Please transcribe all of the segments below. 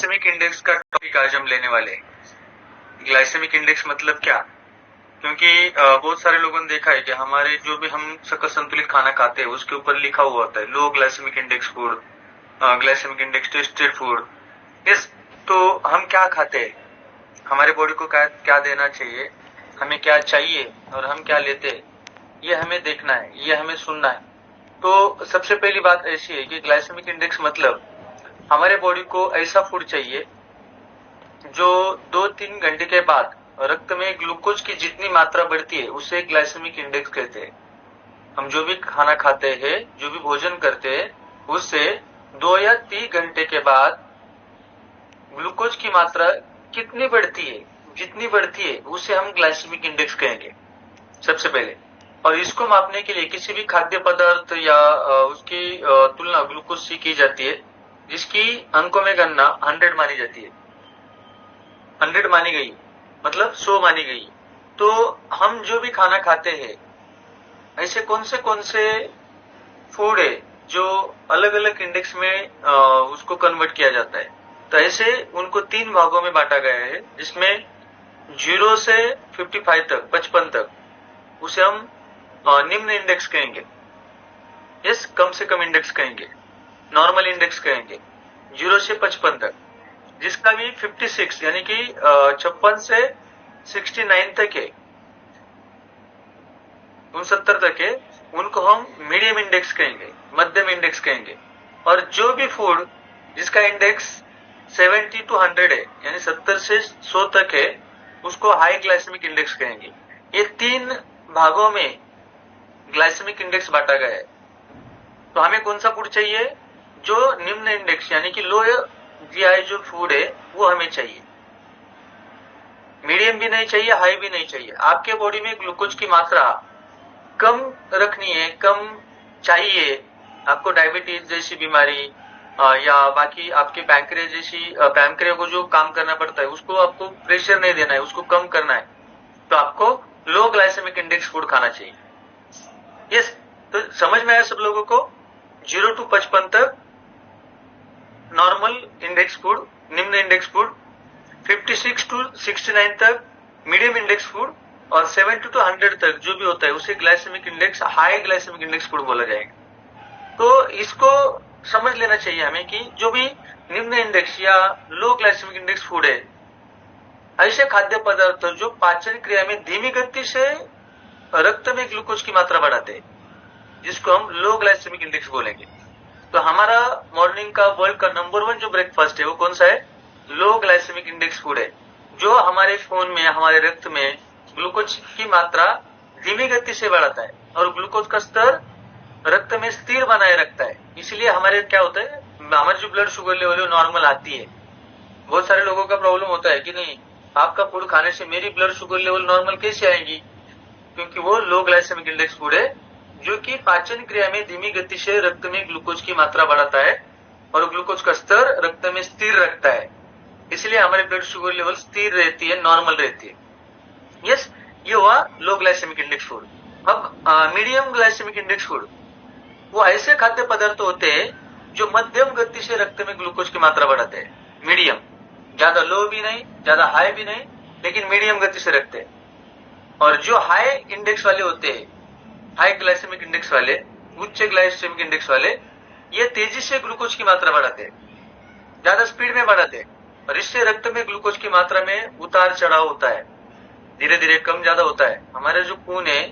Glycaemic index का topic आज हम लेने वाले हैं। ग्लाइसेमिक इंडेक्स मतलब क्या? क्योंकि बहुत सारे लोगों ने देखा है कि हमारे जो भी हम सकल संतुलित खाना खाते हैं उसके ऊपर लिखा हुआ होता है low glycemic index food, glycemic index tested food. Yes, तो हम क्या खाते हैं, हमारे बॉडी को क्या देना चाहिए, हमें क्या चाहिए और हम क्या लेते हैं, ये हमें देखना है, ये हमें सुनना है। तो सबसे पहली बात ऐसी है कि ग्लाइसेमिक इंडेक्स मतलब हमारे बॉडी को ऐसा फूड चाहिए जो 2-3 घंटे के बाद रक्त में ग्लूकोज की जितनी मात्रा बढ़ती है उसे ग्लाइसेमिक इंडेक्स कहते हैं। हम जो भी खाना खाते हैं, जो भी भोजन करते हैं, उससे 2 या 3 घंटे के बाद ग्लूकोज की मात्रा कितनी बढ़ती है, जितनी बढ़ती है उसे हम ग्लाइसेमिक इंडेक्स कहेंगे सबसे पहले। और इसको मापने के लिए किसी भी खाद्य पदार्थ या उसकी तुलना ग्लूकोज से की जाती है, जिसकी अंकों में गणना 100 मानी जाती है। 100 मानी गई मतलब 100 मानी गई। तो हम जो भी खाना खाते हैं, ऐसे कौन से फूड है जो अलग अलग इंडेक्स में उसको कन्वर्ट किया जाता है। तो ऐसे उनको 3 भागों में बांटा गया है, जिसमें 0 से 55 तक, 55 तक, उसे हम निम्न इंडेक्स कहेंगे। यस, कम से कम इंडेक्स कहेंगे, नॉर्मल इंडेक्स कहेंगे। 0 से 55 तक, जिसका भी 56 यानी कि 56 से 69 तक है, 69 तक है, उनको हम मीडियम इंडेक्स कहेंगे, मध्यम इंडेक्स कहेंगे। और जो भी फूड जिसका इंडेक्स 70 to 100 है, यानी 70 से 100 तक है, उसको हाई ग्लाइसेमिक इंडेक्स कहेंगे। ये 3 भागों में ग्लाइसेमिक इंडेक्स बांटा गया है। तो हमें कौन सा फूड चाहिए? जो निम्न इंडेक्स यानी कि लो जीआई जो फूड है वो हमें चाहिए। मीडियम भी नहीं चाहिए, हाई भी नहीं चाहिए। आपके बॉडी में ग्लूकोज की मात्रा कम रखनी है, कम चाहिए, आपको डायबिटीज जैसी बीमारी या बाकी आपके पैंक्रियास जैसी, पैंक्रिया को जो काम करना पड़ता है उसको आपको प्रेशर नहीं देना है, उसको कम करना है, तो आपको लो ग्लाइसेमिक इंडेक्स फूड खाना चाहिए। यस, तो समझ में आया सब लोगों को? 0 to 55 तक नॉर्मल इंडेक्स फूड, निम्न इंडेक्स फूड, 56 to 69 तक मीडियम इंडेक्स फूड, और 70 to 100 तक जो भी होता है उसे glycaemic index, high glycaemic index food बोला जाएगा। तो इसको समझ लेना चाहिए हमें कि जो भी निम्न इंडेक्स या लो ग्लाइसेमिक इंडेक्स फूड है, ऐसे खाद्य पदार्थ जो पाचन क्रिया में धीमी गति से रक्त में ग्लूकोज की मात्रा बढ़ाते हैं, जिसको हम लो ग्लाइसेमिक इंडेक्स बोलेंगे। तो हमारा मॉर्निंग का वर्ल्ड का नंबर 1 जो ब्रेकफास्ट है वो कौन सा है? लो ग्लाइसेमिक इंडेक्स फूड है, जो हमारे खून में, हमारे रक्त में ग्लूकोज की मात्रा धीमी गति से बढ़ाता है और ग्लूकोज का स्तर रक्त में स्थिर बनाए रखता है। इसलिए हमारे क्या होता है, हमारी जो ब्लड शुगर लेवल नॉर्मल आती है। बहुत सारे लोगों का प्रॉब्लम होता है कि नहीं, आपका फूड खाने से मेरी ब्लड शुगर लेवल नॉर्मल कैसे आएगी? क्योंकि वो लो ग्लाइसेमिक इंडेक्स फूड है, जो कि पाचन क्रिया में धीमी गति से रक्त में ग्लूकोज की मात्रा बढ़ाता है और ग्लूकोज का स्तर रक्त में स्थिर रखता है। इसलिए हमारी ब्लड शुगर लेवल स्थिर रहती है, नॉर्मल रहती है। यस, ये हुआ लो ग्लाइसेमिक इंडेक्स फूड। अब मीडियम ग्लाइसेमिक इंडेक्स फूड वो ऐसे खाद्य पदार्थ होते हैं जो मध्यम गति से रक्त में ग्लूकोज की मात्रा बढ़ाते हैं। मीडियम, ज्यादा लो भी नहीं, ज्यादा हाई भी नहीं, लेकिन मीडियम गति से रखते हैं। और जो हाई इंडेक्स वाले होते हैं, हाई ग्लाइसेमिक इंडेक्स वाले, उच्च ग्लाइसेमिक इंडेक्स वाले, ये तेजी से ग्लूकोज की मात्रा बढ़ाते हैं, ज्यादा स्पीड में बढ़ाते हैं, और इससे रक्त में ग्लूकोज की मात्रा में उतार चढ़ाव होता है, धीरे धीरे कम ज्यादा होता है। हमारा जो खून है,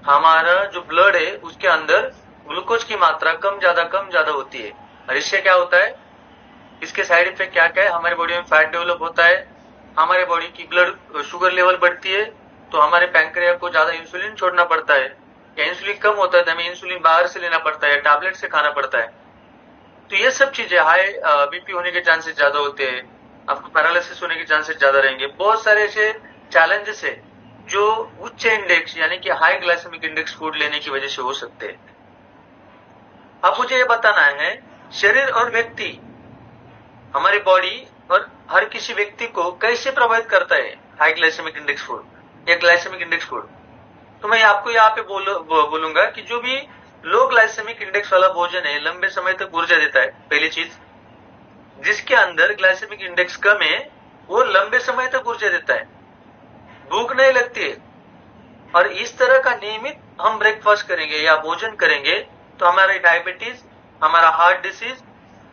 हमारा जो ब्लड है, उसके अंदर ग्लूकोज की मात्रा कम ज्यादा होती है। और इससे क्या होता है, इसके साइड इफेक्ट क्या क्या है? हमारे बॉडी में फैट डेवलप होता है, हमारे बॉडी की ब्लड शुगर लेवल बढ़ती है, तो हमारे पैंक्रिया को ज्यादा इंसुलिन छोड़ना पड़ता है, या इंसुलिन कम होता है तो हमें इंसुलिन बाहर से लेना पड़ता है, टैबलेट से खाना पड़ता है। तो ये सब चीजें, हाई बीपी होने के चांसेस ज्यादा होते हैं, आपको पैरालिसिस होने के चांसेस ज्यादा रहेंगे। बहुत सारे ऐसे चैलेंजेस है जो उच्च इंडेक्स यानी कि हाई ग्लाइसेमिक इंडेक्स फूड लेने की वजह से हो सकते हैं। अब मुझे ये बताना है, शरीर और व्यक्ति, हमारी बॉडी और हर किसी व्यक्ति को कैसे प्रभावित करता है हाई ग्लाइसेमिक इंडेक्स फूड या ग्लाइसेमिक इंडेक्स फूड। तो मैं आपको यहाँ पे बोलूंगा कि जो भी लो ग्लाइसेमिक इंडेक्स वाला भोजन है लंबे समय तक ऊर्जा देता है, पहली चीज। जिसके अंदर ग्लाइसेमिक इंडेक्स कम है वो लंबे समय तक ऊर्जा देता है, भूख नहीं लगती है। और इस तरह का नियमित हम ब्रेकफास्ट करेंगे या भोजन करेंगे तो हमारे डायबिटीज, हमारा हार्ट डिसीज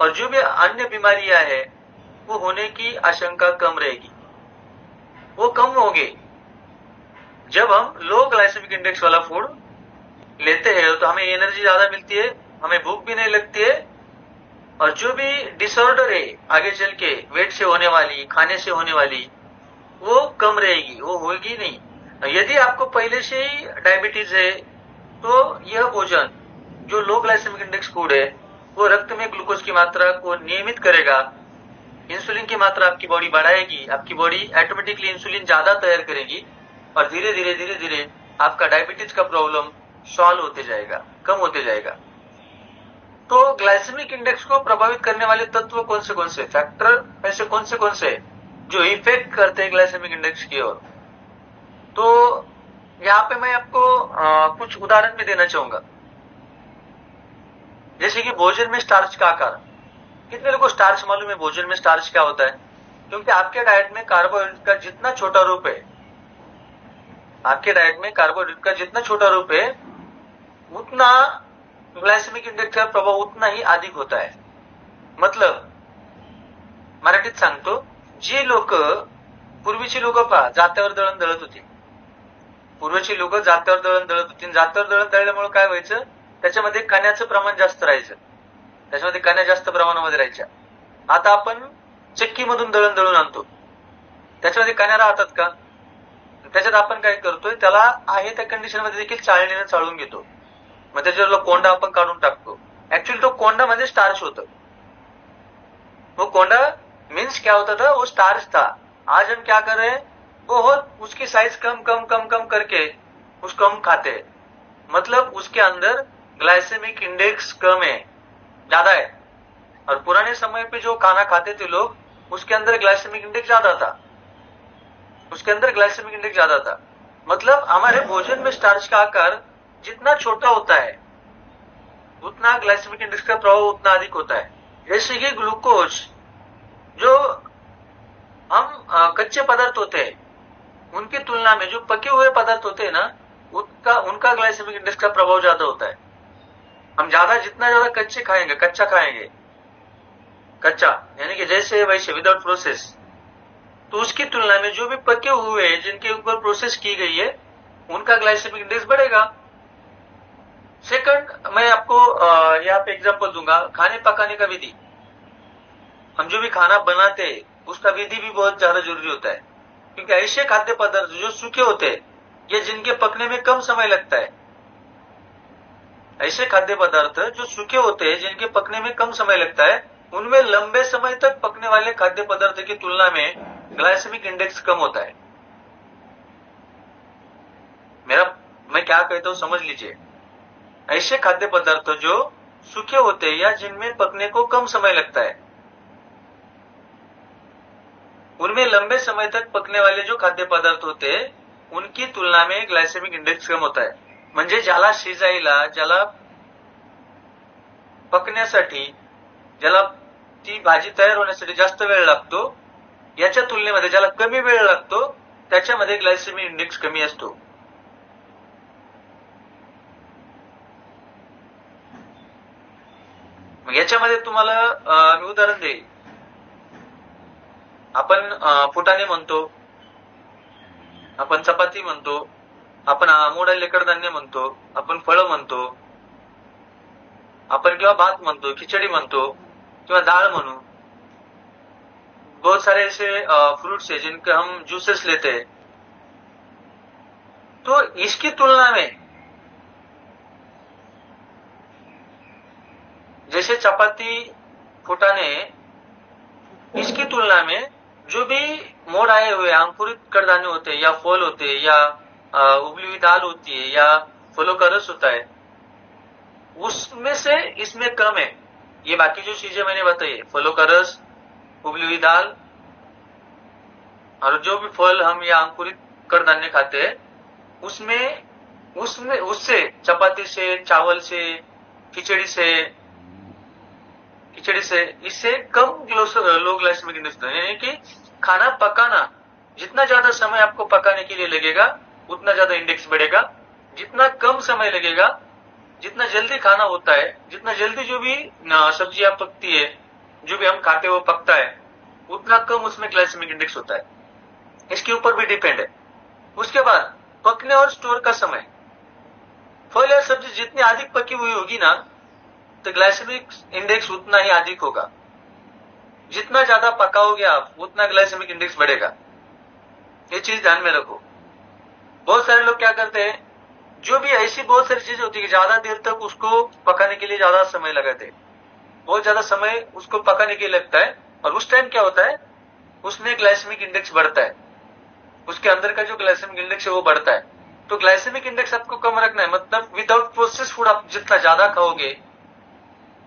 और जो भी अन्य बीमारियां है वो होने की आशंका कम रहेगी, वो कम होगी। जब हम लो ग्लाइसेमिक इंडेक्स वाला फूड लेते हैं तो हमें एनर्जी ज्यादा मिलती है, हमें भूख भी नहीं लगती है, और जो भी डिसऑर्डर है आगे चल के वेट से होने वाली, खाने से होने वाली, वो कम रहेगी, वो होगी नहीं। यदि आपको पहले से ही डायबिटीज है तो यह भोजन जो लो ग्लाइसेमिक इंडेक्स फूड है वो रक्त में ग्लूकोज की मात्रा को नियमित करेगा, इंसुलिन की मात्रा आपकी बॉडी बढ़ाएगी, आपकी बॉडी ऑटोमेटिकली इंसुलिन ज्यादा तैयार करेगी और धीरे धीरे आपका डायबिटीज का प्रॉब्लम सॉल्व होते जाएगा, कम होते जाएगा। तो ग्लाइसेमिक इंडेक्स को प्रभावित करने वाले तत्व कौन से फैक्टर ऐसे कौन से जो इफेक्ट करते हैं ग्लाइसेमिक इंडेक्स की ओर? तो यहाँ पे मैं आपको कुछ उदाहरण भी देना चाहूंगा। जैसे कि भोजन में स्टार्च का आकार। कितने लोगों को स्टार्च मालूम है भोजन में स्टार्च क्या होता है? क्योंकि आपके डाइट में कार्बोहाइड्रेट का जितना छोटा रूप है, आपके डाइट में कार्बोहाइड्रेट का जितना छोटा रूप है उतना ग्लायसेमिक इंडेक्स का प्रभाव उतना ही अधिक होता है। मतलब मराठीत सांगतो, जे लोक पूर्वीची लोक पहा जात्यावर दळण दळत होती, पूर्वीची लोक जात्यावर दळण दळत होती, जात्यावर दळण दळल्यामुळे काय व्हायचं, त्याच्यामध्ये कण्याचं प्रमाण जास्त राहायचं, त्याच्यामध्ये कण्या जास्त प्रमाणामध्ये राहायच्या। आता आपण चक्कीमधून दळण दळून आणतो, त्याच्यामध्ये कण्या राहतात का? त्याच्यात आपण काय करतोय, त्याला आहे त्या कंडिशन मध्ये देखील चाळणीने चाळून घेतो, मग त्याच्यावरला कोंडा आपण काढून टाकतो। एक्चुअली तो कोंडा म्हणजे स्टार्च होतं, वो कोंडा मीन्स क्या होता था, वो स्टार्च था। आज हम क्या कर रहे हैं, बहुत उसकी साइज कम कम कम कम करके उसको हम खाते हैं, मतलब उसके अंदर ग्लाइसेमिक इंडेक्स कम है, ज्यादा है। और पुराने समय पे जो खाना खाते थे लोग उसके अंदर ग्लाइसेमिक इंडेक्स ज्यादा था, उसके अंदर ग्लाइसेमिक इंडेक्स ज्यादा था। मतलब हमारे भोजन में स्टार्च का आकार जितना छोटा होता है उतना ग्लाइसेमिक इंडेक्स का प्रभाव उतना अधिक होता है। जैसे कि ग्लूकोज, जो हम कच्चे पदार्थ होते हैं उनकी तुलना में जो पके हुए पदार्थ होते हैं ना, उनका ग्लाइसेमिक इंडेक्स का प्रभाव ज्यादा होता है। हम जितना ज्यादा कच्चे खाएंगे, कच्चा खाएंगे, कच्चा यानी कि जैसे वैसे विदाउट प्रोसेस, तो उसकी तुलना में जो भी पके हुए जिनके ऊपर प्रोसेस की गई है उनका ग्लाइसेमिक इंडेक्स बढ़ेगा। सेकंड, मैं आपको यहाँ पे एग्जांपल दूंगा, खाने पकाने का विधि। हम जो भी खाना बनाते हैं उसका विधि भी बहुत ज्यादा जरूरी होता है, क्योंकि ऐसे खाद्य पदार्थ जो सूखे होते हैं या जिनके पकने में कम समय लगता है, ऐसे खाद्य पदार्थ जो सूखे होते हैं जिनके पकने में कम समय लगता है, उनमें लंबे समय तक पकने वाले खाद्य पदार्थ की तुलना में ग्लाइसेमिक इंडेक्स कम होता है। मैं क्या कहता हूं समझ लीजिए। ऐसे खाद्य पदार्थ जो सूखे होते हैं या जिनमें पकने को कम समय लगता है, उनमें लंबे समय तक पकने वाले जो खाद्य पदार्थ होते हैं उनकी तुलना में ग्लाइसेमिक इंडेक्स कम होता है। म्हणजे ज्याला शिजायला, ज्याला पकण्यासाठी, ज्याला ती भाजी तयार होण्यासाठी जास्त वेळ लागतो, याच्या तुलनेमध्ये ज्याला कमी वेळ लागतो त्याच्यामध्ये ग्लाइसेमिक इंडेक्स कमी असतो। याच्यामध्ये तुम्हाला मी उदाहरण देईल। आपण फुटाणे म्हणतो, आपण चपाती म्हणतो, आपण मोडालेले कडधान्य म्हणतो, आपण फळं म्हणतो, आपण किंवा भात म्हणतो, खिचडी म्हणतो किंवा दाल म्हणू। बहुत सारे ऐसे फ्रूट्स है जिनके हम जूसेस लेते हैं। तो इसकी तुलना में जैसे चपाती, फुटाने, इसकी तुलना में जो भी मोड़ आए हुए अंकुरित कडधान्य होते हैं या फल होते हैं या उबली हुई दाल होती है या फलों का रस होता है, उसमें से इसमें कम है। ये बाकी जो चीजें मैंने बताई, फलों का रस, उबली हुई दाल और जो भी फल हम या अंकुरित कडधान्य खाते हैं, उससे चपाती से, चावल से, खिचड़ी से खिचड़ी से, इससे कम लो ग्लाइसेमिक इंडेक्स होता है। यानी कि खाना पकाना, जितना ज्यादा समय आपको पकाने के लिए लगेगा उतना ज्यादा इंडेक्स बढ़ेगा। जितना कम समय लगेगा, जितना जल्दी खाना होता है, जितना जल्दी जो भी सब्जियां पकती है, जो भी हम खाते हैं वो पकता है, उतना कम उसमें ग्लाइसेमिक इंडेक्स होता है। इसके ऊपर भी डिपेंड है। उसके बाद पकने और स्टोर का समय। फल या सब्जी जितनी अधिक पकी हुई होगी ना, तो ग्लाइसेमिक इंडेक्स उतना ही अधिक होगा। जितना ज्यादा पकाओगे आप, उतना ग्लाइसेमिक इंडेक्स बढ़ेगा। ये चीज ध्यान में रखो। बहुत सारे लोग क्या करते हैं, जो भी ऐसी बहुत सारी चीजें होती है, ज्यादा देर तक उसको पकाने के लिए ज्यादा समय लगाते हैं, बहुत ज्यादा समय उसको पकाने के लिए लगता है, और उस टाइम क्या होता है, उसमें ग्लाइसेमिक इंडेक्स बढ़ता है, उसके अंदर का जो ग्लाइसेमिक इंडेक्स है वो बढ़ता है। तो ग्लाइसेमिक इंडेक्स आपको कम रखना है, मतलब विदाउट प्रोसेस फूड आप जितना ज्यादा खाओगे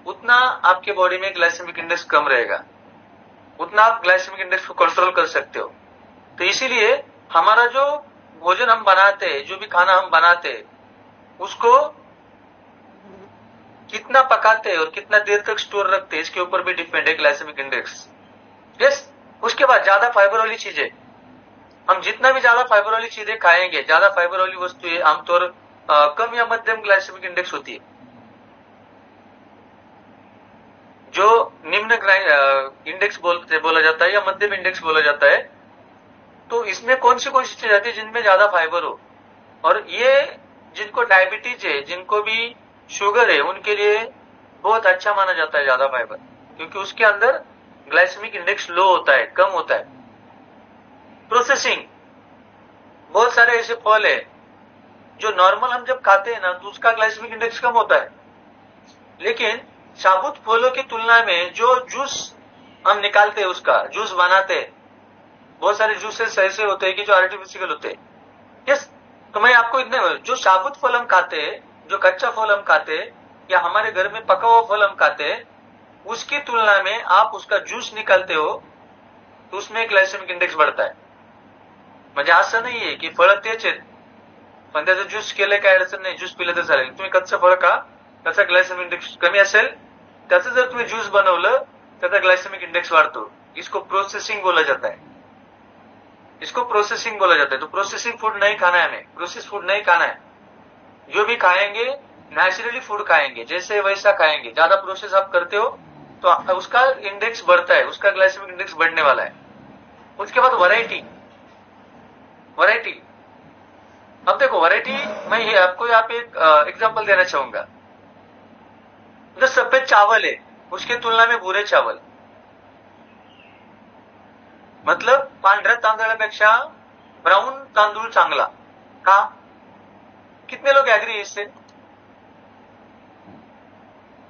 उतना आपके बॉडी में ग्लाइसेमिक इंडेक्स कम रहेगा, उतना आप ग्लाइसेमिक इंडेक्स को कंट्रोल कर सकते हो। तो इसीलिए हमारा जो भोजन हम बनाते हैं, जो भी खाना हम बनाते हैं, उसको कितना पकाते हैं और कितना देर तक स्टोर रखते हैं, इसके ऊपर भी डिपेंड है ग्लाइसेमिक इंडेक्स। यस। उसके बाद ज्यादा फाइबर वाली चीजें, हम जितना भी ज्यादा फाइबर वाली चीजें खाएंगे, ज्यादा फाइबर वाली वस्तुएं आमतौर कम या मध्यम ग्लाइसेमिक इंडेक्स होती है। जो निम्न इंडेक्स बोला जाता है या मध्यम इंडेक्स बोला जाता है। तो इसमें कौन सी चीज आती है जिनमें ज्यादा फाइबर हो, और ये जिनको डायबिटीज है, जिनको भी शुगर है, उनके लिए बहुत अच्छा माना जाता है ज्यादा फाइबर, क्योंकि उसके अंदर ग्लाइसेमिक इंडेक्स लो होता है, कम होता है। प्रोसेसिंग, बहुत सारे ऐसे फल है जो नॉर्मल हम जब खाते हैं ना, तो उसका ग्लाइसेमिक इंडेक्स कम होता है, लेकिन साबुत फलों की तुलना में जो जूस हम निकालते हैं, उसका जूस बनाते हैं, बहुत सारे जूसेस ऐसे होते हैं कि जो आर्टिफिशियल होते हैं। यस। तो मैं आपको इतने, जो साबुत फल हम खाते हैं, जो कच्चा फल हम खाते हैं, या हमारे घर में पका हुआ फल हम खाते हैं, उसकी तुलना में आप उसका जूस निकालते हो तो उसमें ग्लाइसेमिक इंडेक्स बढ़ता है। म्हणजे असं नाहीये की फळ तेच आहेत पण त्याचं ज्यूस केलं काय अडचण नाही, ज्यूस पिलं तर चालेल। तुम्ही कच्चं फळ खा, त्याचा ग्लायसेमिक इंडेक्स कमी असेल, त्याचं जर तुम्ही ज्यूस बनवलं त्याचा ग्लायसेमिक इंडेक्स बढ़तो। इसको प्रोसेसिंग बोला जाता है, इसको प्रोसेसिंग बोला जाता है। तो प्रोसेसिंग फूड नहीं खाना है हमें, प्रोसेस फूड नहीं खाना है। जो भी खाएंगे नेचुरली फूड खाएंगे, जैसे वैसा खाएंगे। ज्यादा प्रोसेस आप करते हो तो उसका इंडेक्स बढ़ता है, उसका ग्लाइसेमिक इंडेक्स बढ़ने वाला है। उसके बाद वैरायटी, वैरायटी। अब देखो वैरायटी, मैं ये आपको यहाँ पे एक एग्जांपल देना चाहूंगा। जो सफेद चावल है उसके तुलना में भूरे चावल, मतलब पांढऱ्या तांदळापेक्षा ब्राउन तांदूळ चांगला का? कितने लोग एग्री है इससे?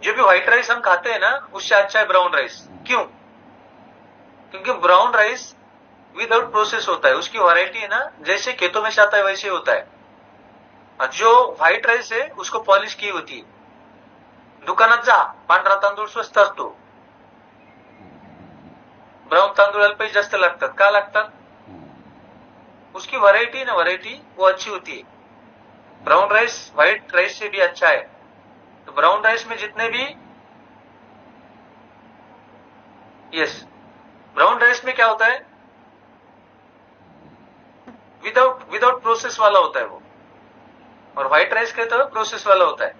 जो भी व्हाइट राइस हम खाते हैं ना, उससे अच्छा है ब्राउन राइस। क्यों? क्योंकि ब्राउन राइस विदाउट प्रोसेस होता है, उसकी वैरायटी है ना, जैसे खेतों में से आता है वैसे होता है। जो व्हाइट राइस है उसको पॉलिश की होती है। दुकानात जा, पांढरा तांदूळ स्वस्त असतो, ब्राउन तांदूळाला पैसे जास्त लागतात। का लागतात? उसकी वैरायटी ना, वैरायटी वो अच्छी होती है। ब्राउन राइस व्हाइट राइस से भी अच्छा है। तो ब्राउन राइस में जितने भी, यस, ब्राउन राइस में क्या होता है, विदाउट प्रोसेस वाला होता है वो, और व्हाइट राइस कहते हैं प्रोसेस वाला होता है।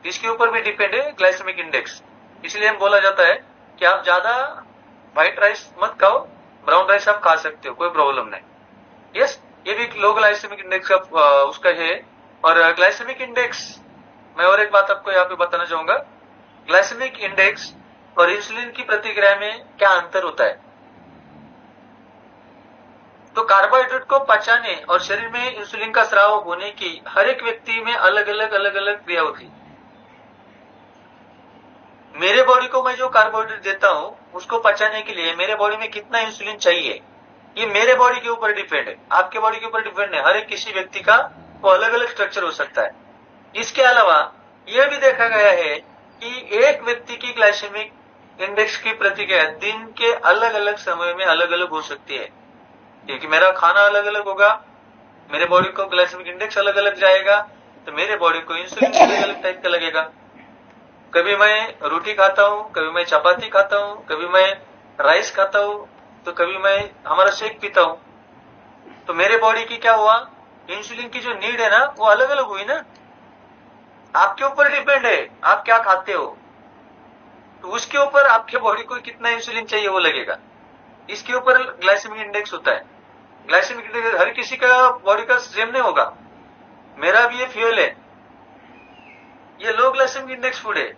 इसके ऊपर भी डिपेंड है ग्लाइसेमिक इंडेक्स। इसलिए हम बोला जाता है कि आप ज्यादा व्हाइट राइस मत खाओ, ब्राउन राइस आप खा सकते हो, कोई प्रॉब्लम नहीं। यस, ये भी लो ग्लाइसेमिक इंडेक्स का उसका है। और ग्लाइसेमिक इंडेक्स, मैं और एक बात आपको यहाँ पे बताना चाहूंगा। ग्लाइसेमिक इंडेक्स और इंसुलिन की प्रतिक्रिया में क्या अंतर होता है? तो कार्बोहाइड्रेट को पचाने और शरीर में इंसुलिन का स्राव होने की हर एक व्यक्ति में अलग अलग क्रिया होती है। मेरे बॉडी को मैं जो कार्बोहाइड्रेट देता हूं, उसको पचाने के लिए मेरे बॉडी में कितना इंसुलिन चाहिए, ये मेरे बॉडी के ऊपर डिपेंड है, आपके बॉडी के ऊपर डिपेंड है। हर एक किसी व्यक्ति का वो अलग अलग स्ट्रक्चर हो सकता है। इसके अलावा यह भी देखा गया है कि एक व्यक्ति की ग्लाइसेमिक इंडेक्स की प्रतिक्रिया दिन के अलग अलग समय में अलग अलग हो सकती है, क्योंकि मेरा खाना अलग अलग होगा, मेरे बॉडी को ग्लाइसेमिक इंडेक्स अलग अलग जाएगा, तो मेरे बॉडी को इंसुलिन अलग अलग टाइप का लगेगा। कभी मैं रोटी खाता हूँ, कभी मैं चपाती खाता हूँ, कभी मैं राइस खाता हूँ, तो कभी मैं हमारा शेक पीता हूँ। तो मेरे बॉडी की क्या हुआ, इंसुलिन की जो नीड है ना वो अलग अलग हुई ना। आपके ऊपर डिपेंड है आप क्या खाते हो, तो उसके ऊपर आपके बॉडी को कितना इंसुलिन चाहिए वो लगेगा। इसके ऊपर ग्लाइसेमिक इंडेक्स होता है। ग्लाइसेमिक इंडेक्स हर किसी का बॉडी का सेम नहीं होगा। मेरा भी ये फ्यूल है, ये लो ग्लाइसेमिक इंडेक्स फूड है।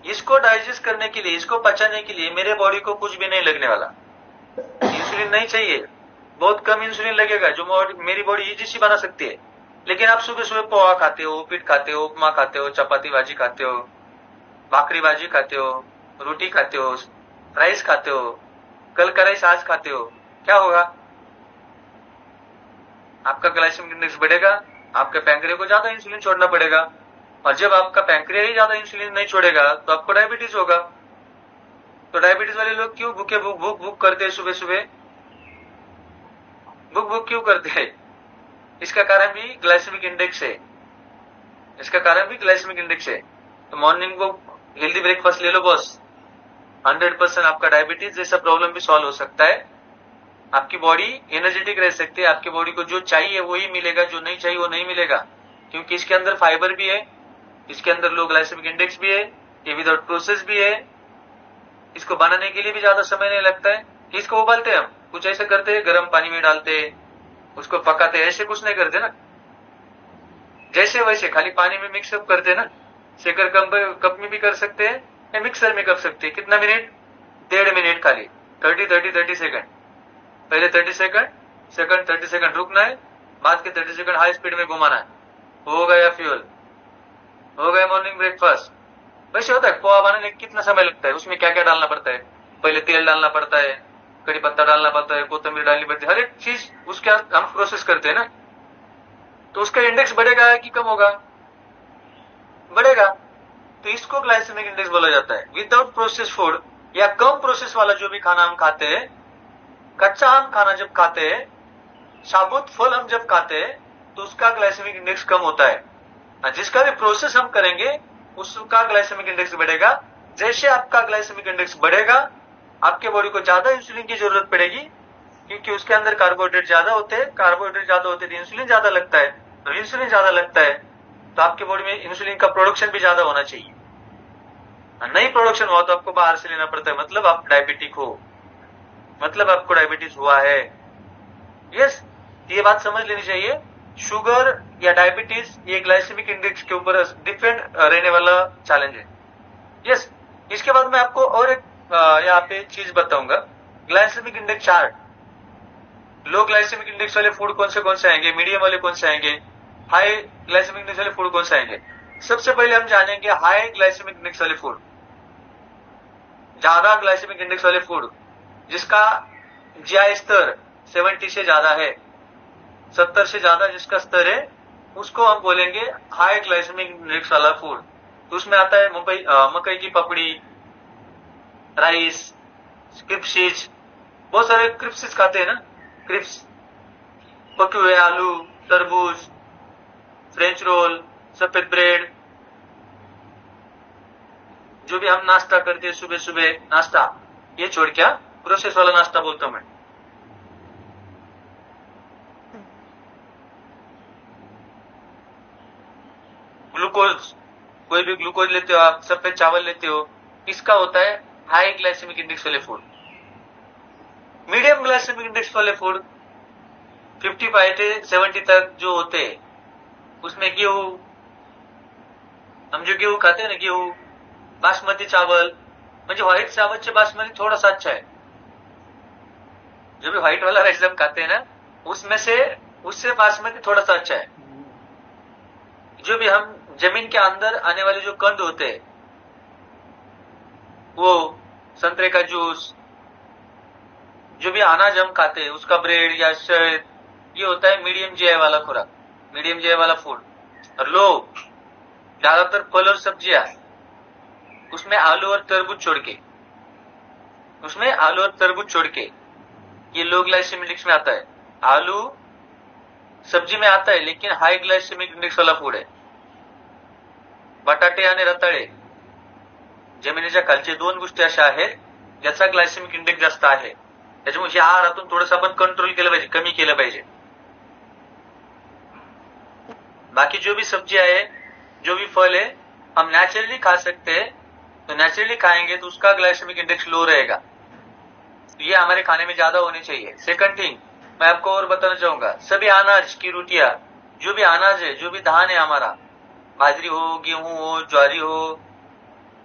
इसको डाइजेस्ट करने के लिए, इसको पचाने के लिए मेरे बॉडी को कुछ भी नहीं लगने वाला, इंसुलिन नहीं चाहिए। बहुत कम इंसुलिन लगेगा जो मेरी बॉडी इजी बना सकती है। लेकिन आप सुबह सुबह पोहा खाते हो, उपीट खाते हो, उपमा खाते हो, चपाती भाजी खाते हो, भाकरी भाजी खाते हो, रोटी खाते हो, राइस खाते हो, कल का राइस आज खाते हो, क्या होगा, आपका ग्लाइसेमिक इंडेक्स बढ़ेगा, आपके पैंक्रिया को ज्यादा इंसुलिन छोड़ना पड़ेगा। और जब आपका पैंक्रिया ही ज्यादा इंसुलिन नहीं छोड़ेगा तो आपको डायबिटीज होगा। तो डायबिटीज वाले लोग क्यों भूखे भूख भूख भूख करते हैं, सुबह सुबह भूख भूख क्यों करते हैं? इसका कारण भी ग्लाइसेमिक इंडेक्स है। इसका कारण भी ग्लाइसेमिक इंडेक्स है। तो मॉर्निंग को हेल्दी ब्रेकफास्ट ले लो बॉस, 100% आपका डायबिटीज जैसा प्रॉब्लम भी सॉल्व हो सकता है। आपकी बॉडी एनर्जेटिक रह सकती है, आपकी बॉडी को जो चाहिए वही मिलेगा, जो नहीं चाहिए वो नहीं मिलेगा। क्योंकि इसके अंदर फाइबर भी है, इसके अंदर लो ग्लाइसेमिक इंडेक्स भी है, ये विदाउट प्रोसेस भी है, इसको बनाने के लिए भी ज्यादा समय नहीं लगता है। इसको उबालते हैं हम, कुछ ऐसे करते हैं, गर्म पानी में डालते हैं, उसको पकाते हैं, ऐसे कुछ नहीं करते ना। जैसे वैसे खाली पानी में मिक्सअप करते ना, शेकर कप में भी कर सकते हैं या मिक्सर में कर सकते हैं। कितना मिनट, 1.5 मिनट खाली, 30 सेकंड। पहले 30 सेकंड 30 सेकंड रुकना है, बाद के 30 सेकंड हाई स्पीड में घुमाना है। हो गया फ्यूल, हो गया मॉर्निंग ब्रेकफास्ट। वैसे होता है पोहा बनाने में कितना समय लगता है, उसमें क्या क्या डालना पड़ता है, पहले तेल डालना पड़ता है, कड़ी पत्ता डालना पड़ता है, कोथिंबीर डालनी पड़ती है, हर एक चीज उसके हम प्रोसेस करते हैं ना। तो उसका इंडेक्स बढ़ेगा कि कम होगा, बढ़ेगा। तो इसको ग्लाइसेमिक इंडेक्स बोला जाता है। विदाउट प्रोसेस फूड या कम प्रोसेस वाला जो भी खाना हम खाते हैं, कच्चा आम खाना जब खाते हैं, साबुत फल हम जब खाते हैं, तो उसका ग्लाइसेमिक इंडेक्स कम होता है। जिसका भी प्रोसेस हम करेंगे उसका ग्लाइसेमिक इंडेक्स बढ़ेगा। जैसे आपका ग्लाइसेमिक इंडेक्स बढ़ेगा, आपके बॉडी को ज्यादा इंसुलिन की जरूरत पड़ेगी, क्योंकि उसके अंदर कार्बोहाइड्रेट ज्यादा होते हैं। कार्बोहाइड्रेट ज्यादा होते हैं तो इंसुलिन ज्यादा लगता है, तो इंसुलिन ज्यादा लगता है तो आपके बॉडी में इंसुलिन का प्रोडक्शन भी ज्यादा होना चाहिए। नहीं प्रोडक्शन हुआ तो आपको बाहर से लेना पड़ता है, मतलब आप डायबिटिक हो, मतलब आपको डायबिटीज हुआ है। यस, ये बात समझ लेनी चाहिए। शुगर या डायबिटीज ये ग्लाइसेमिक इंडेक्स के ऊपर डिपेंड रहने वाला चैलेंज है। यस, इसके बाद मैं आपको और एक यहाँ पे चीज बताऊंगा, ग्लाइसेमिक इंडेक्स चार्ट। लो ग्लाइसेमिक इंडेक्स वाले फूड कौन से आएंगे, मीडियम वाले कौन से आएंगे, हाई ग्लाइसेमिक इंडेक्स वाले फूड कौन से आएंगे। सबसे पहले हम जानेंगे हाई ग्लाइसेमिक इंडेक्स वाले फूड, ज्यादा ग्लाइसेमिक इंडेक्स वाले फूड, जिसका जीआई स्तर 70 से ज्यादा है, 70 से ज्यादा जिसका स्तर है, उसको हम बोलेंगे हाई ग्लाइसेमिक इंडेक्स वाला फूड। तो उसमें आता है मकई की पपड़ी, राइस, क्रिप्सिस, बहुत सारे क्रिप्सिस खाते हैं ना, क्रिप्स, पके हुए आलू, तरबूज, फ्रेंच रोल, सफेद ब्रेड, जो भी हम नाश्ता करते हैं सुबह सुबह नाश्ता, ये छोड़ क्या प्रोसेस वाला नाश्ता बोलता हूं मैं। ग्लूकोज, कोई भी ग्लूकोज लेते हो आप, सफेद चावल लेते हो, इसका होता है हाई ग्लाइसेमिक इंडेक्स वाले फूड। मीडियम ग्लाइसेमिक इंडेक्स वाले फूड 55 से 70 तक जो होते हैं, उसमें गेहूं, हम जो गेहूं खाते हैं ना, गेहूं, बासमती चावल, म्हणजे व्हाइट चावल से बासमती थोड़ा सा अच्छा है। जो भी व्हाइट वाला राइस हम खाते हैं ना, उसमें से उससे बासमती थोड़ा सा अच्छा है। जो भी हम जमीन के अंदर आने वाले जो कंद होते हैं, वो संतरे का जूस, जो भी अनाज हम खाते हैं उसका ब्रेड या शहद, ये होता है मीडियम जीआई वाला खुराक, मीडियम जीआई वाला फूड। और लोग ज्यादातर फल और सब्जियां, उसमें आलू और तरबूज छोड़ के, उसमें आलू और तरबूज छोड़ के, ये लो ग्लाइसेमिक इंडेक्स में आता है। आलू सब्जी में आता है लेकिन हाई ग्लाइसेमिक इंडेक्स वाला फूड है। बटाटे आणि रताळे, जमिनीच्या खालचे 2 गोष्टी अशा आहेत ज्याचा ग्लायसेमिक इंडेक्स जास्त आहे, त्याच्यामुळे या आहारातून थोडंसं आपण कंट्रोल केलं पाहिजे, कमी केलं पाहिजे. बाकी जो भी सब्जी है, जो भी फल है, हम नेचुरली खा सकते हैं, तो नेचुरली खाएंगे तो उसका ग्लाइसेमिक इंडेक्स लो रहेगा. तो ये हमारे खाने में ज्यादा होने चाहिए. सेकंड थिंग मैं आपको और बताना चाहूंगा, सभी अनाज की रोटियां, जो भी अनाज है, जो भी धान है हमारा, बाजरी हो, गेहूं हो, ज्वारी हो,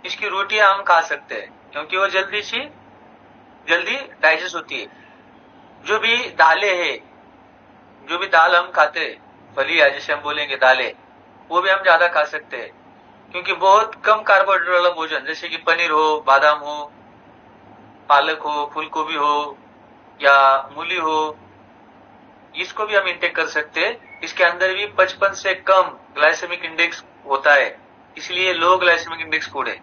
इसकी रोटियां हम खा सकते हैं क्योंकि वो जल्दी डाइजेस्ट होती है. जो भी दालें है, जो भी दाल हम खाते हैं, फलिया जैसे हम बोलेंगे दालें, वो भी हम ज्यादा खा सकते हैं क्योंकि बहुत कम कार्बोहाइड्रेट वाला भोजन, जैसे कि पनीर हो, बादाम हो, पालक हो, फूलगोभी हो या मूली हो, इसको भी हम इंटेक कर सकते हैं. इसके अंदर भी 55 से कम ग्लाइसेमिक इंडेक्स होता है, इसलिए लो ग्लाइसेमिक इंडेक्स फूड है.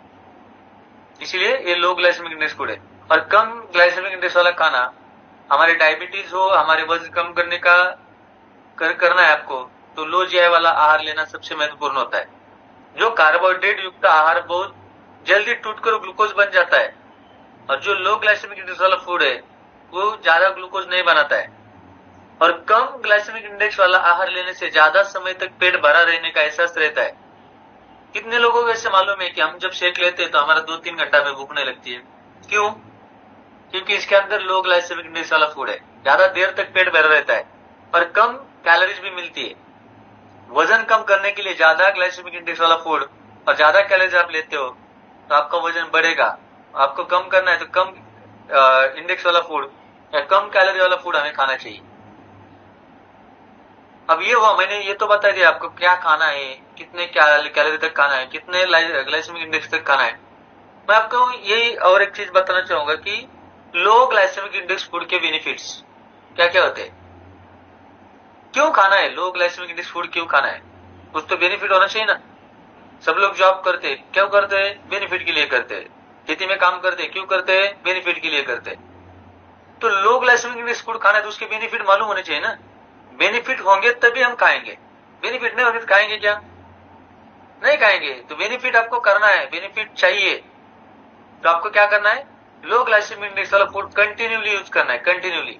इसलिए ये लो ग्लाइसेमिक इंडेक्स फूड है. और कम ग्लाइसेमिक इंडेक्स वाला खाना, हमारे डायबिटीज हो, हमारे वजन कम करने का करना है आपको, तो लो जीआई वाला आहार लेना सबसे महत्वपूर्ण होता है. जो कार्बोहाइड्रेट युक्त आहार बहुत जल्दी टूटकर ग्लूकोज बन जाता है, और जो लो ग्लाइसेमिक इंडेक्स वाला फूड है वो ज्यादा ग्लूकोज नहीं बनाता है. और कम ग्लाइसेमिक इंडेक्स वाला आहार लेने से ज्यादा समय तक पेट भरा रहने का एहसास रहता है. कितने लोगों को ऐसे मालूम है कि हम जब शेक लेते हैं तो हमारा 2-3 घंटा में भूखने लगती है. क्यों? क्योंकि इसके अंदर लो ग्लाइसेमिक इंडेक्स वाला फूड है, ज्यादा देर तक पेट भरा रहता है और कम कैलोरीज भी मिलती है. वजन कम करने के लिए ज्यादा ग्लाइसेमिक इंडेक्स वाला फूड और ज्यादा कैलोरीज आप लेते हो तो आपका वजन बढ़ेगा. आपको कम करना है तो कम इंडेक्स वाला फूड या कम कैलोरी वाला फूड हमें खाना चाहिए. अब ये हुआ, मैंने ये तो बता दिया आपको क्या खाना है, कितने कैलोरी तक खाना है, कितने ग्लाइसेमिक इंडेक्स तक खाना है. मैं आपको यही और एक चीज बताना चाहूंगा कि लो ग्लाइसेमिक इंडेक्स फूड के बेनिफिट्स क्या क्या होते हैं. क्यों खाना है लो ग्लाइसेमिक इंडेक्स फूड, क्यों खाना है? कुछ तो बेनिफिट होना चाहिए ना. सब लोग जॉब करते हैं, क्यों करते हैं? बेनिफिट के लिए करते हैं. खेती में काम करते हैं, क्यों करते हैं? बेनिफिट के लिए करते हैं. तो लो ग्लाइसेमिक इंडेक्स फूड खाना है तो उसके बेनिफिट मालूम होने चाहिए ना. बेनिफिट होंगे तभी हम खाएंगे, बेनिफिट नहीं होंगे तो खाएंगे क्या? नहीं खाएंगे. तो बेनिफिट आपको करना है, बेनिफिट चाहिए तो आपको क्या करना है? लो ग्लाइसेमिक इंडेक्स वाला फूड कंटिन्यूली यूज करना है. कंटिन्यूली,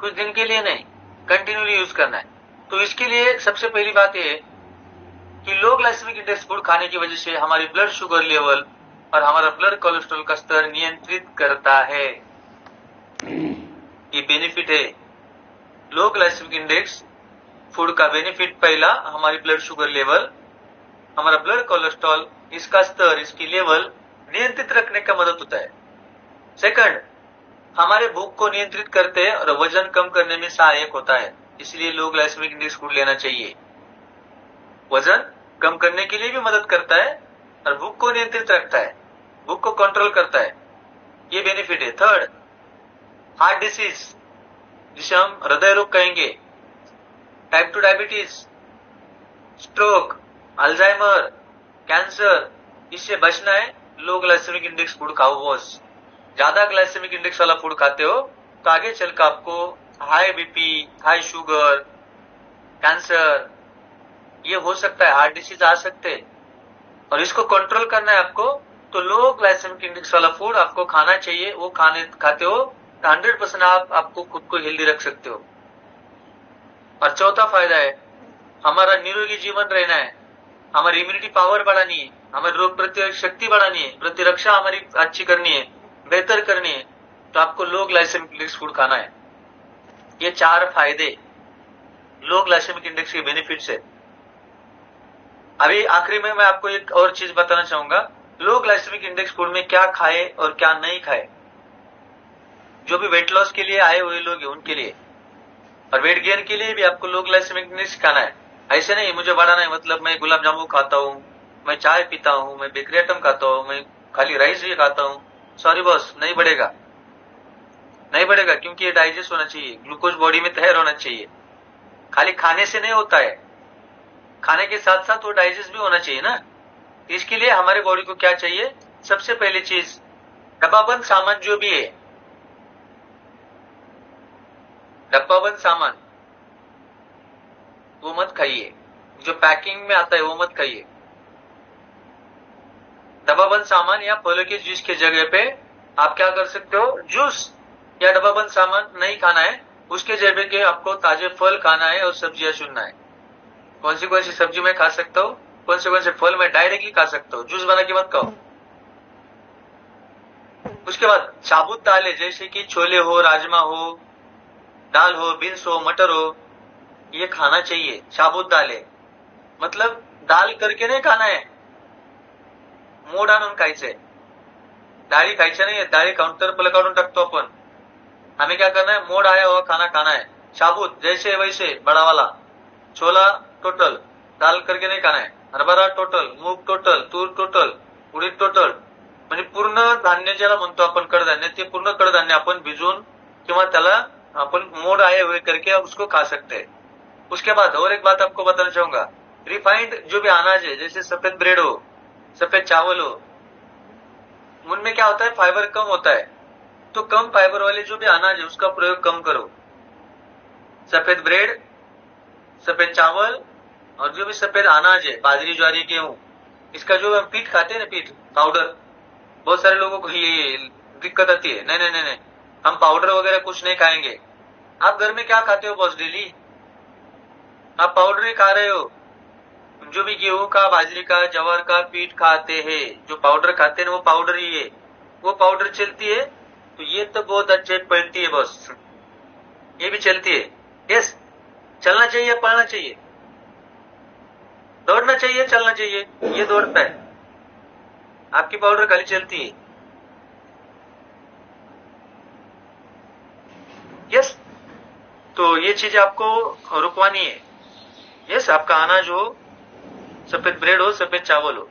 कुछ दिन के लिए नहीं, कंटिन्यूली यूज करना है. तो इसके लिए सबसे पहली बात यह है कि लो ग्लाइसेमिक इंडेक्स फूड खाने की वजह से हमारी ब्लड शुगर लेवल और हमारा ब्लड कोलेस्ट्रॉल का स्तर नियंत्रित करता है. ये बेनिफिट है. लो ग्लाइसेमिक इंडेक्स फूड का बेनिफिट पहला, हमारी ब्लड शुगर लेवल, हमारा ब्लड कोलेस्ट्रॉल, इसका स्तर, इसकी लेवल नियंत्रित रखने का मदद होता है. सेकंड, हमारे भूख को नियंत्रित करते हैं और वजन कम करने में सहायक होता है. इसलिए लो ग्लाइसेमिक इंडेक्स फूड लेना चाहिए. वजन कम करने के लिए भी मदद करता है और भूख को नियंत्रित रखता है, भूख को कंट्रोल करता है. ये बेनिफिट है. थर्ड, हार्ट डिसीज, जिसे हम हृदय रोग कहेंगे, type 2 diabetes, stroke, Alzheimer, cancer, इससे बचना है. लो ग्लाइसेमिक इंडेक्स फूड खाओ बॉस. ज्यादा ग्लाइसेमिक इंडेक्स वाला फूड खाते हो तो आगे चलकर आपको high BP, high sugar, cancer, ये हो सकता है, हार्ट डिसीज आ सकते हैं. और इसको कंट्रोल करना है आपको, तो लो ग्लाइसेमिक इंडेक्स वाला फूड आपको खाना चाहिए. वो खाते हो तो 100% आप आपको खुद को हेल्दी रख सकते हो. और चौथा फायदा है, हमारा निरोगी जीवन रहना है, हमारी इम्यूनिटी पावर बढ़ानी है, हमारी रोग प्रतिरोधक शक्ति बढ़ानी है, प्रतिरक्षा हमारी अच्छी करनी है, बेहतर करनी है, तो आपको लो ग्लाइसेमिक इंडेक्स फूड खाना है. ये 4 फायदे लो ग्लाइसेमिक इंडेक्स के बेनिफिट्स है. अभी आखिरी में मैं आपको एक और चीज बताना चाहूंगा, लो ग्लाइसेमिक इंडेक्स फूड में क्या खाए और क्या नहीं खाए. जो भी वेट लॉस के लिए आए हुए लोग हैं उनके लिए, और वेट गेन के लिए भी आपको लो ग्लाइसेमिक इंडेक्स खाना है. ऐसे नहीं मुझे बढ़ाना है, मतलब मैं गुलाब जामुन खाता हूँ, मैं चाय पीता हूँ, मैं बेकरी आइटम खाता हूँ, मैं खाली राइस भी खाता हूँ. सॉरी बॉस, नहीं बढ़ेगा, नहीं बढ़ेगा, क्योंकि ये डाइजेस्ट होना चाहिए, ग्लूकोज बॉडी में तैयार होना चाहिए. खाली खाने से नहीं होता है, खाने के साथ साथ वो डाइजेस्ट भी होना चाहिए ना. इसके लिए हमारे बॉडी को क्या चाहिए? सबसे पहली चीज, डब्बाबंद सामान जो भी है, डब्बाबंद सामान वो मत खाइए. जो पैकिंग में आता है वो मत खाइए. डब्बाबंद सामान या फलों के जूस की जगह पे आप क्या कर सकते हो, जूस या डब्बाबंद सामान नहीं खाना है, उसके जगह के आपको ताजे फल खाना है और सब्जियां चुनना है। कौन सी सब्जी में खा सकता हो, कौन से फल में डायरेक्टली खा सकता हो, जूस बना के मत खाओ। उसके बाद साबुत दालें जैसे कि छोले हो, राजमा हो, दाल हो, बीन्स हो, मटर हो, ये खाना चाहिए। साबुत दालें मतलब दाल करके नाही खाना आहे, मोड आणून खायचंय। डाळी खायच्या नाही, डाळी काउंटर पर काढून टाकतो आपण। हमें क्या करना है, मोड आया हुआ खाना खाना है, साबुत जैसे वैसे बड़ा वाला। छोला टोटल, दाल करके नहीं खाना है, हरभरा टोटल, मूग टोटल, तूर टोटल, उडीद टोटल, म्हणजे पूर्ण धान्य ज्याला म्हणतो आपण कडधान्य, ते पूर्ण कडधान्य आपण भिजवून किंवा त्याला अपन मोड आए हुए करके उसको खा सकते हैं। उसके बाद और एक बात आपको बताना चाहूंगा, रिफाइंड जो भी अनाज है, जैसे सफेद ब्रेड हो, सफेद चावल हो, उनमें क्या होता है, फाइबर कम होता है। तो कम फाइबर वाले जो भी अनाज है उसका प्रयोग कम करो। सफेद ब्रेड, सफेद चावल और जो भी सफेद अनाज है, बाजरी, ज्वारी, गेहूं, इसका जो हम पीठ खाते हैं ना, पीठ पाउडर, बहुत सारे लोगों को ये दिक्कत आती है, नहीं नहीं नहीं नहीं, हम पाउडर वगैरह कुछ नहीं खाएंगे। आप घर में क्या खाते हो बॉस, डेली आप पाउडर ही खा रहे हो। जो भी गेहूं का, बाजरी का, जवार का पीठ खाते हैं, जो पाउडर खाते हैं वो पाउडर ही है, वो पाउडर चलती है। तो ये तो बहुत अच्छे पलती है बॉस, ये भी चलती है। यस, चलना चाहिए, पढ़ना चाहिए, दौड़ना चाहिए, चलना चाहिए, ये दौड़ता है, आपकी पाउडर खाली चलती है। यस, तो ये चीज आपको रुकवानी है। यस, आपका अनाज हो, सफेद ब्रेड हो, सफेद चावल हो।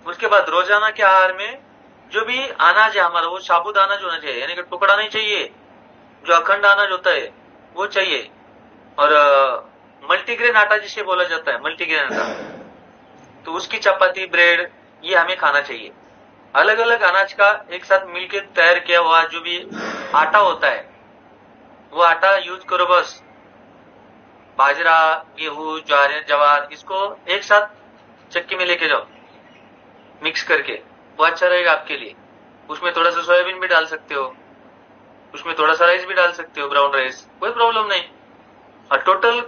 उसके बाद रोजाना के आहार में जो भी अनाज है हमारा, वो साबुत अनाज होना चाहिए, यानी कि टुकड़ा नहीं चाहिए। जो अखंड अनाज होता है वो चाहिए। और मल्टीग्रेन आटा जिसे बोला जाता है, मल्टीग्रेन आटा, तो उसकी चपाती, ब्रेड, ये हमें खाना चाहिए। अलग अलग अनाज का एक साथ मिलकर तैयार किया हुआ जो भी आटा होता है, वो आटा यूज करो बस। बाजरा, गेहूं, जवार, इसको एक साथ चक्की में लेके जाओ मिक्स करके, वो अच्छा रहेगा आपके लिए। उसमें थोड़ा सा सोयाबीन भी डाल सकते हो, उसमें थोड़ा सा राइस भी डाल सकते हो, ब्राउन राइस, कोई प्रॉब्लम नहीं। और टोटल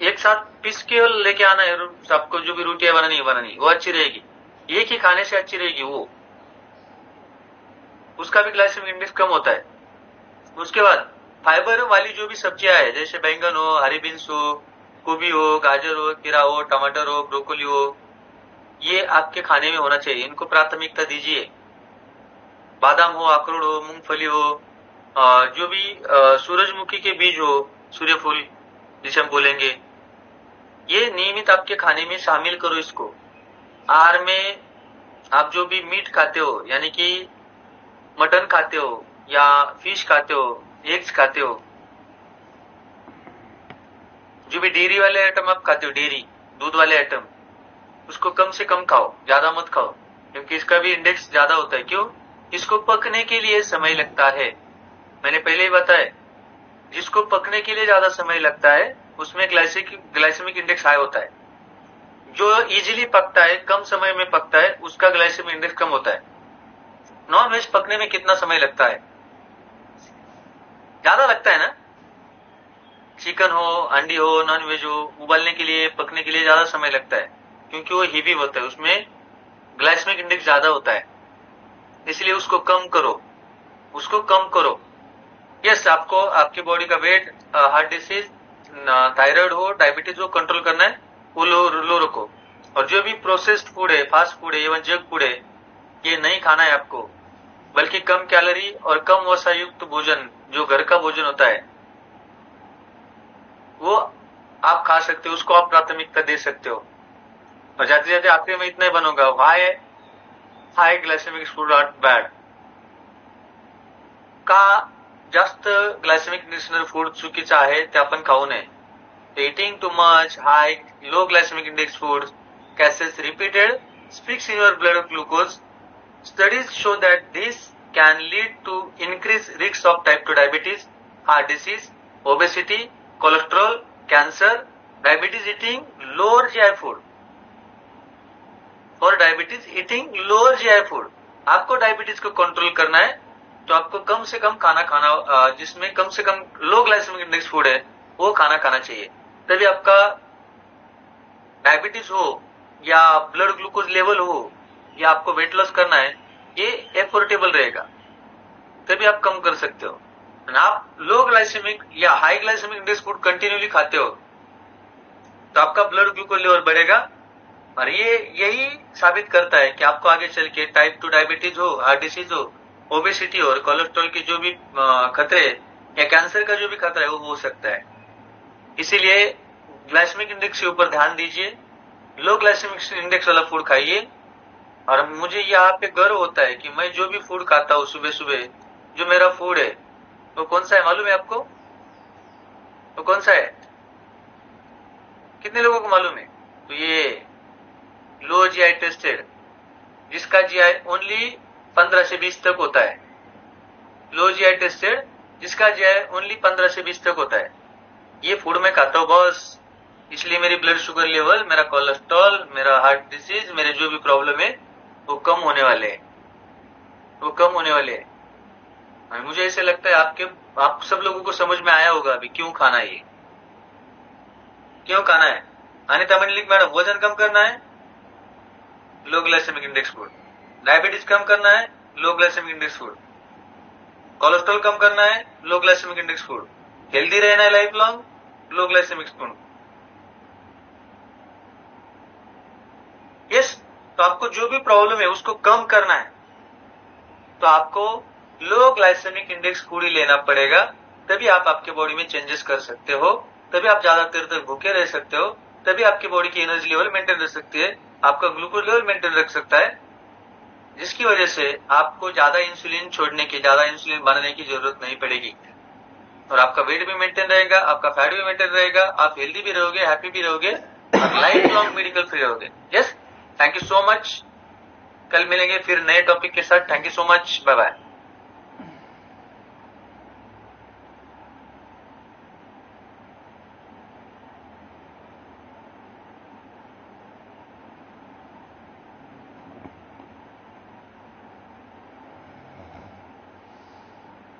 एक साथ पीस के लेके आना है आपको। जो भी रोटियां बनानी वो अच्छी रहेगी, एक ही खाने से अच्छी रहेगी वो, उसका भी ग्लाइसेमिक इंडेक्स कम होता है। उसके बाद फाइबर वाली जो भी सब्जियां है, जैसे बैंगन हो, हरी बीन्स हो, गोभी हो, गाजर हो, खीरा हो, टमाटर हो, ब्रोकोली हो, ये आपके खाने में होना चाहिए, इनको प्राथमिकता दीजिए। बादाम हो, अखरोट हो, मूंगफली हो, जो भी सूरजमुखी के बीज हो, सूर्यफूल जिसे हम बोलेंगे, ये नियमित आपके खाने में शामिल करो इसको। आहार में आप जो भी मीट खाते हो, यानी कि मटन खाते हो या फिश खाते हो, एग्स खाते हो, जो भी डेयरी वाले आइटम आप खाते हो, डेयरी दूध वाले आइटम, उसको कम से कम खाओ, ज्यादा मत खाओ, क्योंकि इसका भी इंडेक्स ज्यादा होता है। क्यों? इसको पकने के लिए समय लगता है, मैंने पहले ही बताया। जिसको पकने के लिए ज्यादा समय लगता है उसमें ग्लाइसेमिक इंडेक्स हाई होता है। जो इजीली पकता है, कम समय में पकता है, उसका ग्लाइसेमिक इंडेक्स कम होता है। नॉन वेज पकने में कितना समय लगता है? ज्यादा लगता है ना। चिकन हो, अंडी हो, नॉन वेज हो, उबालने के लिए, पकने के लिए ज्यादा समय लगता है, क्योंकि वो हेवी होता है, उसमें ग्लाइसेमिक इंडेक्स ज्यादा होता है। इसलिए उसको कम करो, उसको कम करो। यस, आपको आपकी बॉडी का वेट, हार्ट डिसीज, थायराइड हो, डायबिटीज हो, कंट्रोल करना है, वो लो रखो। और जो भी प्रोसेस्ड फूड है, फास्ट फूड है, इवन जंक फूड है, ये नहीं खाना है आपको, बल्कि कम कैलोरी और कम वसा युक्त भोजन, जो घर का भोजन होता है, वो आप खा सकते हो, उसको आप प्राथमिकता दे सकते हो। और जाते जाते आखिर में इतना ही बनूंगा, हाय ग्लाइसेमिक फूड आर बॅड का? जास्त ग्लायसेमिक इंडेक्स फूड चुकीचं आहे, ते आपण खाऊ नये. Eating too much high, low glycemic index foods causes repeated spikes in your blood glucose. Studies show that this can lead to increased risks of type 2 diabetes, heart disease, obesity, cholesterol, cancer, diabetes eating lower GI food. For diabetes eating lower GI food. आपको diabetes को control करना है तो आपको कम से कम खाना खाना, जिसमें कम से कम लो ग्लाइसेमिक इंडेक्स फूड है वो खाना खाना चाहिए। तभी आपका डायबिटीज हो या ब्लड ग्लूकोज लेवल हो या आपको वेट लॉस करना है, ये एफोर्डेबल रहेगा, तभी आप कम कर सकते हो। आप लो ग्लाइसेमिक या high glycaemic index food continuously खाते हो तो आपका ब्लड ग्लूकोज लेवल बढ़ेगा और ये यही साबित करता है कि आपको आगे चल के टाइप 2 डायबिटीज हो, हार्ट डिसीज हो, ओबेसिटी हो और कोलेस्ट्रॉल की जो भी खतरे या कैंसर का जो भी खतरा है वो हो सकता है। इसीलिए ग्लाइसेमिक इंडेक्स के ऊपर ध्यान दीजिए, लो ग्लाइसेमिक इंडेक्स वाला फूड खाइए। और मुझे यहाँ पे गर्व होता है कि मैं जो भी फूड खाता हूँ सुबह सुबह, जो मेरा फूड है वो कौन सा है मालूम है आपको? वो कौन सा है? कितने लोगों को मालूम है? तो ये लो जीआई टेस्टेड, जिसका जीआई ओनली 15 से 20 तक होता है। लो जीआई टेस्टेड जिसका जीआई ओनली 15 से 20 तक होता है, ये फूड मैं खाता हूँ बॉस। इसलिए मेरी ब्लड शुगर लेवल, मेरा कोलेस्ट्रॉल, मेरा हार्ट डिसीज, मेरे जो भी प्रॉब्लम है वो कम होने वाले हैं, वो कम होने वाले हैं। और मुझे ऐसे लगता है आप सब लोगों को समझ में आया होगा अभी क्यों खाना है, ये क्यों खाना है। अनिता मंडलिक मैडम, वजन कम करना है, low glycemic index food. Diabetes कम करना है, low glycemic index food. Cholesterol कम करना है, low glycemic index food. Healthy रहना है लाइफ लॉन्ग, लो ग्लाइसेमिक फूड। यस, तो आपको जो भी प्रॉब्लम है उसको कम करना है तो आपको लो ग्लाइसेमिक इंडेक्स फूड ही लेना पड़ेगा। तभी आप आपके बॉडी में चेंजेस कर सकते हो, तभी आप ज्यादा देर तक भूखे रह सकते हो, तभी आपकी बॉडी की एनर्जी लेवल मेंटेन रह सकती है, आपका ग्लूकोज लेवल मेंटेन रख सकता है, जिसकी वजह से आपको ज्यादा इंसुलिन छोड़ने की, ज्यादा इंसुलिन बनाने की जरूरत नहीं पड़ेगी और आपका वेट भी मेंटेन रहेगा, आपका फैट भी मेंटेन रहेगा, आप हेल्दी भी रहोगे, हैप्पी भी रहोगे और लाइफ लॉन्ग मेडिकल फ्री रहोगे। Yes, thank you so much. कल मिलेंगे फिर नए टॉपिक के साथ। Thank you so much, bye bye.